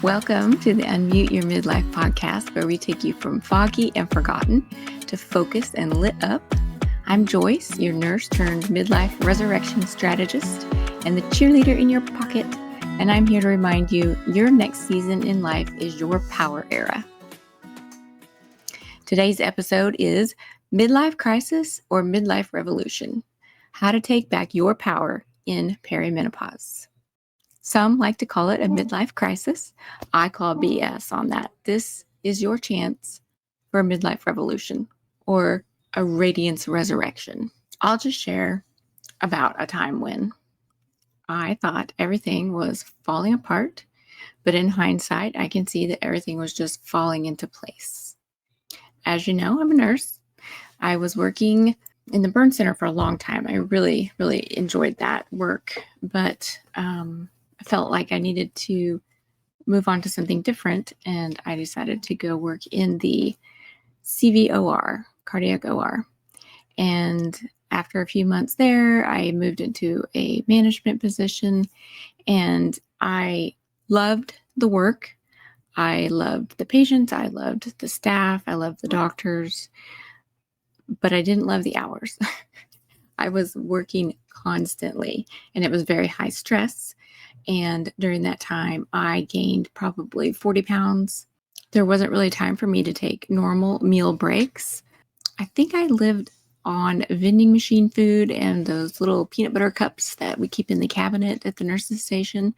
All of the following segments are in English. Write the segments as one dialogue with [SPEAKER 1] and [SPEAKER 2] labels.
[SPEAKER 1] Welcome to the Unmute Your Midlife podcast, where we take you from foggy and forgotten to focused and lit up. I'm Joyce, your nurse turned midlife resurrection strategist and the cheerleader in your pocket. And I'm here to remind you your next season in life is your power era. Today's episode is Midlife Crisis or Midlife Revolution: How to Take Back Your Power in Perimenopause. Some like to call it a midlife crisis. I call BS on that. This is your chance for a midlife revolution or a radiance resurrection. I'll just share about a time when I thought everything was falling apart, but in hindsight, I can see that everything was just falling into place. As you know, I'm a nurse. I was working in the burn center for a long time. I really, really enjoyed that work, but I felt like I needed to move on to something different, and I decided to go work in the CVOR, cardiac OR. And after a few months there, I moved into a management position, and I loved the work. I loved the patients. I loved the staff. I loved the doctors, but I didn't love the hours. I was working constantly, and it was very high stress. And during that time, I gained probably 40 pounds. There wasn't really time for me to take normal meal breaks. I think I lived on vending machine food and those little peanut butter cups that we keep in the cabinet at the nurse's station.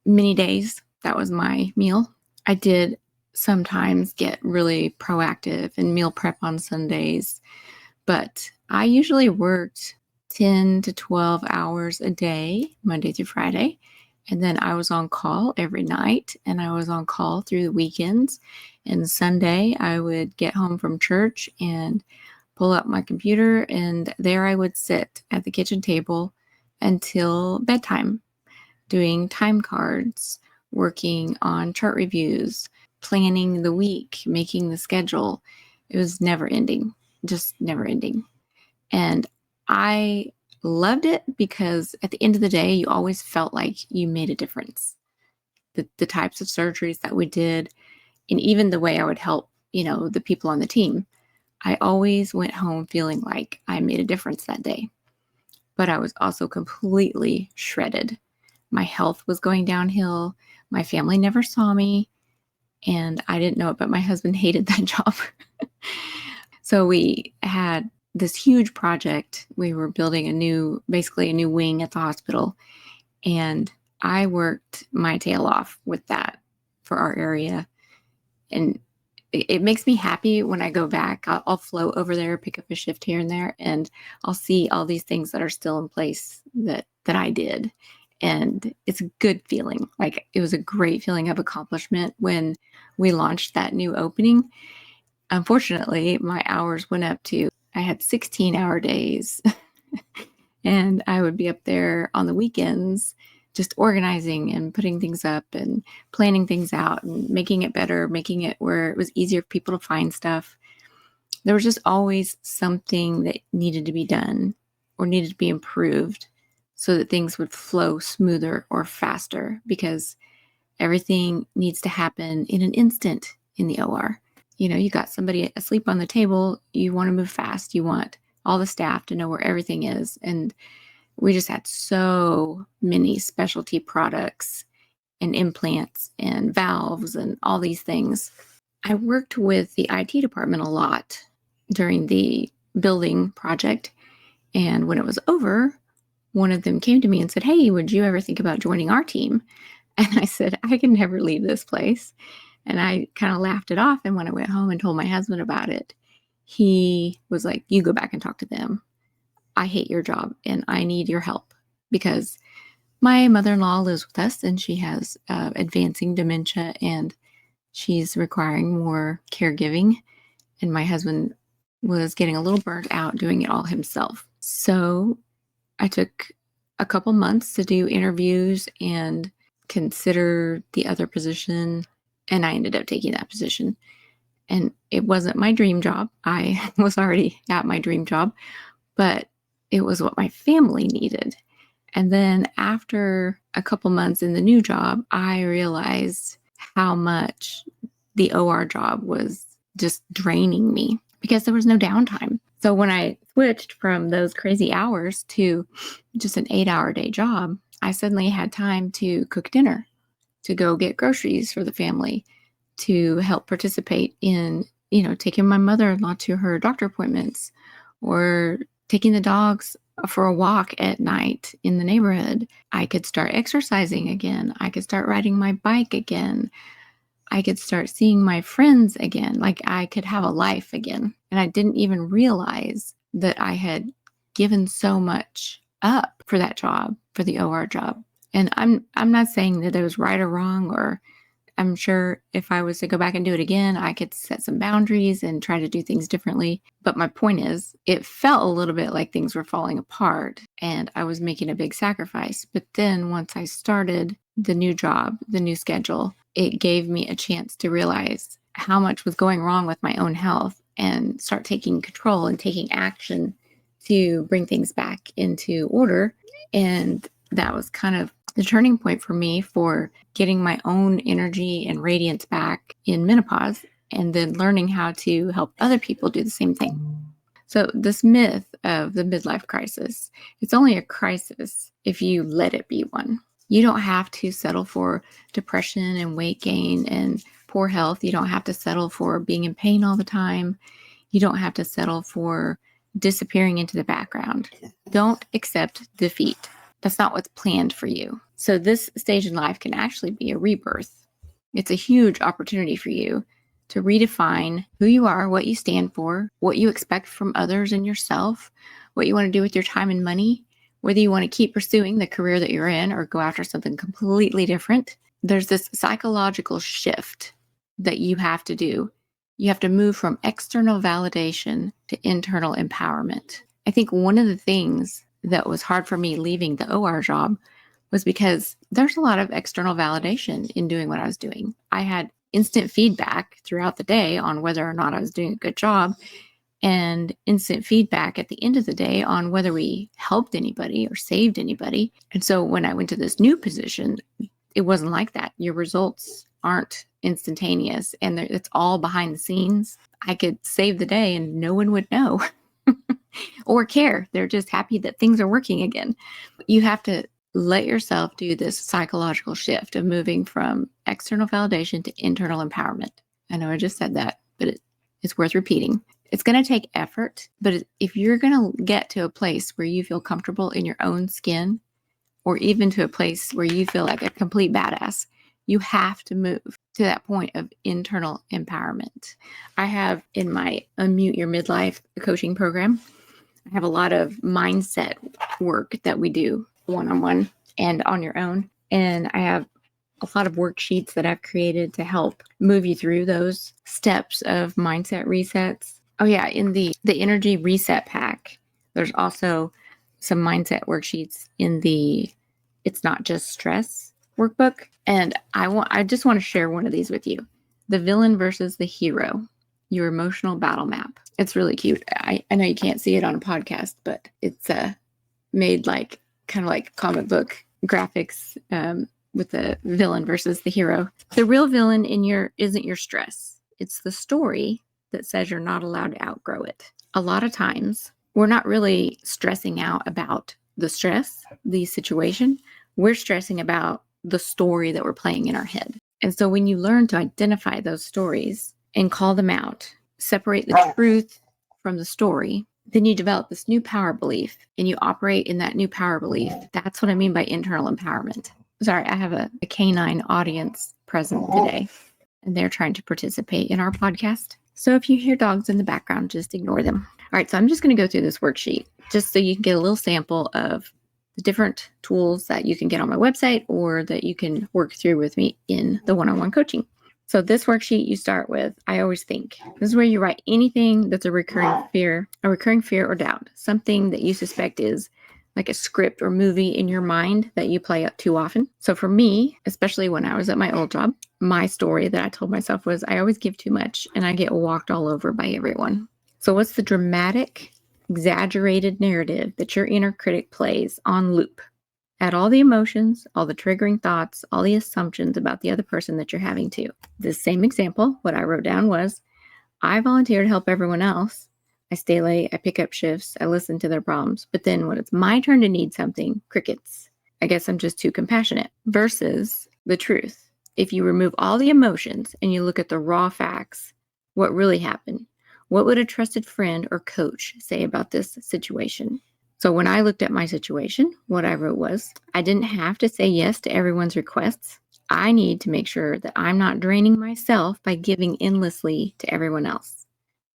[SPEAKER 1] Many days, that was my meal. I did sometimes get really proactive and meal prep on Sundays, but I usually worked 10 to 12 hours a day, Monday through Friday. And then I was on call every night, and I was on call through the weekends. And Sunday, I would get home from church and pull up my computer, and there I would sit at the kitchen table until bedtime, doing time cards, working on chart reviews, planning the week, making the schedule. It was never ending, just never ending. And I loved it because at the end of the day, you always felt like you made a difference. The types of surgeries that we did, and even the way I would help, the people on the team, I always went home feeling like I made a difference that day. But I was also completely shredded. My health was going downhill. My family never saw me, and I didn't know it, but my husband hated that job. So we had this huge project. We were building basically a new wing at the hospital. And I worked my tail off with that for our area. And it makes me happy when I go back. I'll float over there, pick up a shift here and there, and I'll see all these things that are still in place that I did. And it's a good feeling. Like, it was a great feeling of accomplishment when we launched that new opening. Unfortunately, my hours went up to, I had 16-hour days, and I would be up there on the weekends just organizing and putting things up and planning things out and making it better, making it where it was easier for people to find stuff. There was just always something that needed to be done or needed to be improved so that things would flow smoother or faster, because everything needs to happen in an instant in the OR. You got somebody asleep on the table, you want to move fast. You want all the staff to know where everything is. And we just had so many specialty products and implants and valves and all these things. I worked with the IT department a lot during the building project. And when it was over, one of them came to me and said, "Hey, would you ever think about joining our team?" And I said, "I can never leave this place." And I kind of laughed it off. And when I went home and told my husband about it, he was like, "You go back and talk to them. I hate your job and I need your help," because my mother-in-law lives with us, and she has advancing dementia, and she's requiring more caregiving. And my husband was getting a little burnt out doing it all himself. So I took a couple months to do interviews and consider the other position. And I ended up taking that position. And it wasn't my dream job. I was already at my dream job, but it was what my family needed. And then after a couple months in the new job, I realized how much the OR job was just draining me because there was no downtime. So when I switched from those crazy hours to just an 8-hour day job, I suddenly had time to cook dinner, to go get groceries for the family, to help participate in, taking my mother-in-law to her doctor appointments or taking the dogs for a walk at night in the neighborhood. I could start exercising again. I could start riding my bike again. I could start seeing my friends again. Like I could have a life again. And I didn't even realize that I had given so much up for that job, for the OR job. And I'm not saying that it was right or wrong, or I'm sure if I was to go back and do it again, I could set some boundaries and try to do things differently. But my point is, it felt a little bit like things were falling apart and I was making a big sacrifice. But then once I started the new job, the new schedule, it gave me a chance to realize how much was going wrong with my own health and start taking control and taking action to bring things back into order. And that was kind of the turning point for me for getting my own energy and radiance back in menopause, and then learning how to help other people do the same thing. So this myth of the midlife crisis, it's only a crisis if you let it be one. You don't have to settle for depression and weight gain and poor health. You don't have to settle for being in pain all the time. You don't have to settle for disappearing into the background. Don't accept defeat. That's not what's planned for you. So this stage in life can actually be a rebirth. It's a huge opportunity for you to redefine who you are, what you stand for, what you expect from others and yourself, what you want to do with your time and money, whether you want to keep pursuing the career that you're in or go after something completely different. There's this psychological shift that you have to do. You have to move from external validation to internal empowerment. I think one of the things that was hard for me leaving the OR job was because there's a lot of external validation in doing what I was doing. I had instant feedback throughout the day on whether or not I was doing a good job, and instant feedback at the end of the day on whether we helped anybody or saved anybody. And so when I went to this new position, it wasn't like that. Your results aren't instantaneous and it's all behind the scenes. I could save the day and no one would know or care. They're just happy that things are working again. You have to let yourself do this psychological shift of moving from external validation to internal empowerment. I know I just said that, but it's worth repeating. It's going to take effort, but if you're going to get to a place where you feel comfortable in your own skin, or even to a place where you feel like a complete badass, you have to move to that point of internal empowerment. I have in my Unmute Your Midlife coaching program, I have a lot of mindset work that we do one-on-one and on your own. And I have a lot of worksheets that I've created to help move you through those steps of mindset resets. Oh yeah, in the energy reset pack, there's also some mindset worksheets in the It's Not Just Stress workbook. And I just want to share one of these with you. The villain versus the hero, your emotional battle map. It's really cute. I know you can't see it on a podcast, but it's made like kind of like comic book graphics with the villain versus the hero. The real villain isn't your stress. It's the story that says you're not allowed to outgrow it. A lot of times we're not really stressing out about the stress, the situation. We're stressing about the story that we're playing in our head. And so when you learn to identify those stories and call them out, separate the truth from the story, then you develop this new power belief and you operate in that new power belief. That's what I mean by internal empowerment. Sorry, I have a canine audience present today, and they're trying to participate in our podcast. So if you hear dogs in the background, just ignore them. All right, so I'm just going to go through this worksheet just so you can get a little sample of the different tools that you can get on my website or that you can work through with me in the one-on-one coaching. So this worksheet, you start with, I always think. This is where you write anything that's a recurring fear or doubt, something that you suspect is like a script or movie in your mind that you play out too often. So for me, especially when I was at my old job, my story that I told myself was I always give too much and I get walked all over by everyone. So what's the dramatic, exaggerated narrative that your inner critic plays on loop? Add all the emotions, all the triggering thoughts, all the assumptions about the other person that you're having too. This same example, what I wrote down was, I volunteer to help everyone else. I stay late, I pick up shifts, I listen to their problems. But then when it's my turn to need something, crickets. I guess I'm just too compassionate. Versus the truth. If you remove all the emotions and you look at the raw facts, what really happened? What would a trusted friend or coach say about this situation? So when I looked at my situation, what I wrote was, I didn't have to say yes to everyone's requests. I need to make sure that I'm not draining myself by giving endlessly to everyone else.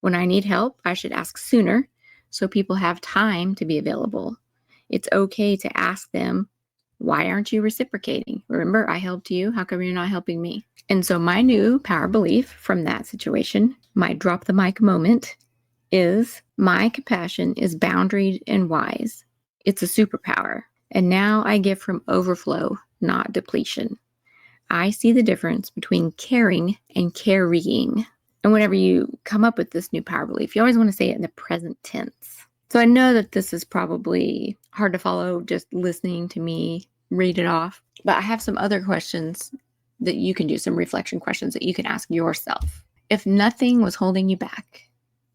[SPEAKER 1] When I need help, I should ask sooner so people have time to be available. It's okay to ask them, why aren't you reciprocating? Remember, I helped you. How come you're not helping me? And so my new power belief from that situation, my drop the mic moment, is my compassion is boundaried and wise. It's a superpower. And now I give from overflow, not depletion. I see the difference between caring and carrying. And whenever you come up with this new power belief, you always want to say it in the present tense. So I know that this is probably hard to follow just listening to me read it off, but I have some other questions that you can do, some reflection questions that you can ask yourself. If nothing was holding you back,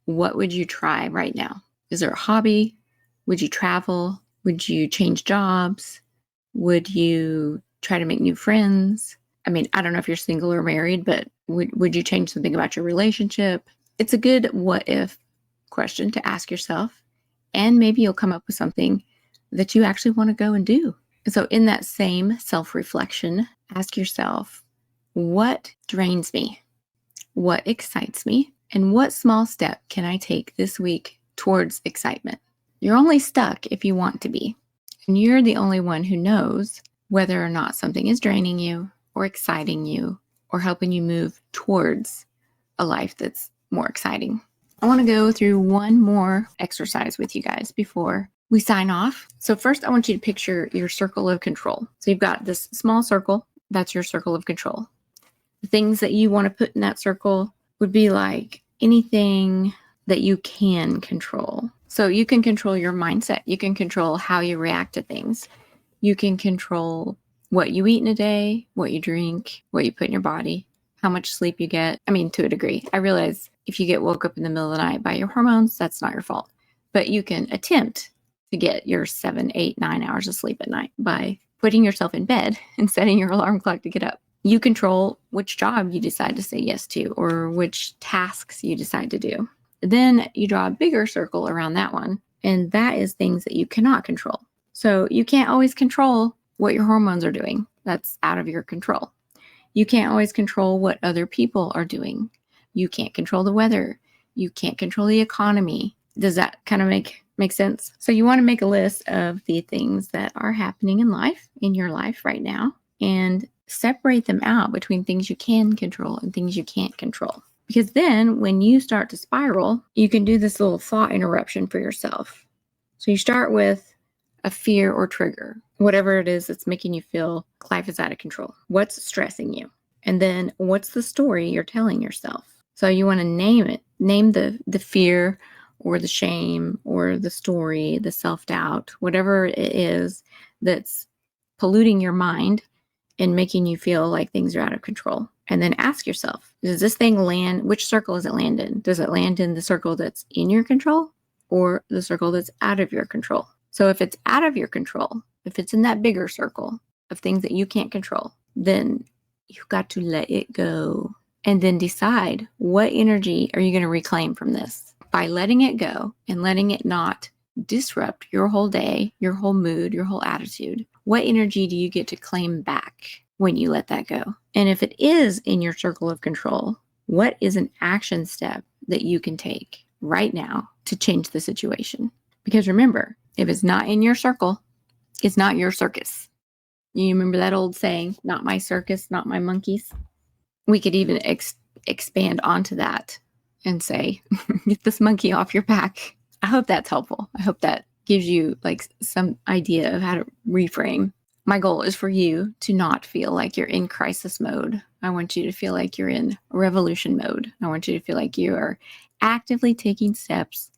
[SPEAKER 1] what would you try right now? Is there a hobby? Would you travel? Would you change jobs? Would you try to make new friends? I mean, I don't know if you're single or married, but would you change something about your relationship? It's a good what if question to ask yourself, and maybe you'll come up with something that you actually want to go and do. So in that same self-reflection, ask yourself, what drains me? What excites me? And what small step can I take this week towards excitement? You're only stuck if you want to be. And you're the only one who knows whether or not something is draining you or exciting you or helping you move towards a life that's more exciting. I want to go through one more exercise with you guys before we sign off. So first, I want you to picture your circle of control. So you've got this small circle. That's your circle of control. The things that you want to put in that circle would be like anything that you can control. So you can control your mindset. You can control how you react to things. You can control what you eat in a day, what you drink, what you put in your body, how much sleep you get. I mean, to a degree. I realize if you get woke up in the middle of the night by your hormones, that's not your fault. But you can attempt to get your 7, 8, 9 hours of sleep at night by putting yourself in bed and setting your alarm clock to get up. You control which job you decide to say yes to or which tasks you decide to do. Then you draw a bigger circle around that one, and that is things that you cannot control. So you can't always control what your hormones are doing. That's out of your control. You can't always control what other people are doing. You can't control the weather. You can't control the economy. Does that kind of make sense? So you want to make a list of the things that are happening in your life right now, and separate them out between things you can control and things you can't control. Because then when you start to spiral, you can do this little thought interruption for yourself. So you start with a fear or trigger, whatever it is that's making you feel life is out of control. What's stressing you? And then what's the story you're telling yourself? So you want to name it. Name the fear or the shame or the story, the self-doubt, whatever it is that's polluting your mind and making you feel like things are out of control. And then ask yourself, does this thing land, which circle does it land in? Does it land in the circle that's in your control or the circle that's out of your control? So if it's out of your control, if it's in that bigger circle of things that you can't control, then you've got to let it go and then decide what energy are you going to reclaim from this by letting it go and letting it not disrupt your whole day, your whole mood, your whole attitude. What energy do you get to claim back when you let that go? And if it is in your circle of control, what is an action step that you can take right now to change the situation? Because remember, if it's not in your circle, it's not your circus. You remember that old saying, not my circus, not my monkeys? We could even expand onto that and say, get this monkey off your back. I hope that's helpful. I hope that gives you like some idea of how to reframe. My goal is for you to not feel like you're in crisis mode. I want you to feel like you're in revolution mode. I want you to feel like you are actively taking steps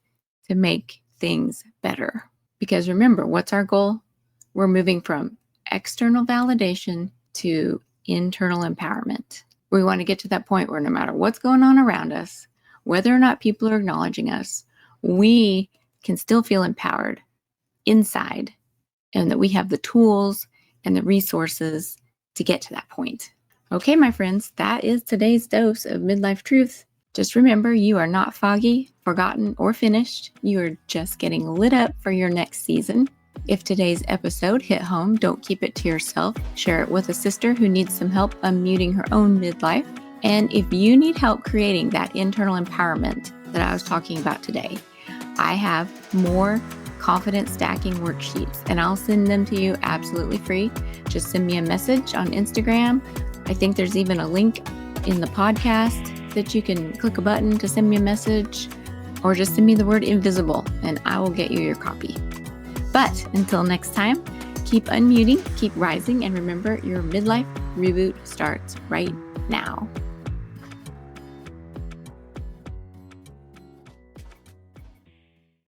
[SPEAKER 1] to make things better. Because remember, what's our goal? We're moving from external validation to internal empowerment. We want to get to that point where no matter what's going on around us, whether or not people are acknowledging us, we can still feel empowered inside, and that we have the tools and the resources to get to that point. Okay, my friends, that is today's dose of midlife truth. Just remember, you are not foggy, forgotten, or finished. You are just getting lit up for your next season. If today's episode hit home, don't keep it to yourself. Share it with a sister who needs some help unmuting her own midlife. And if you need help creating that internal empowerment that I was talking about today, I have more confidence stacking worksheets, and I'll send them to you absolutely free. Just send me a message on Instagram. I think there's even a link in the podcast that you can click a button to send me a message, or just send me the word invisible and I will get you your copy. But until next time, keep unmuting, keep rising, and remember, your midlife reboot starts right now.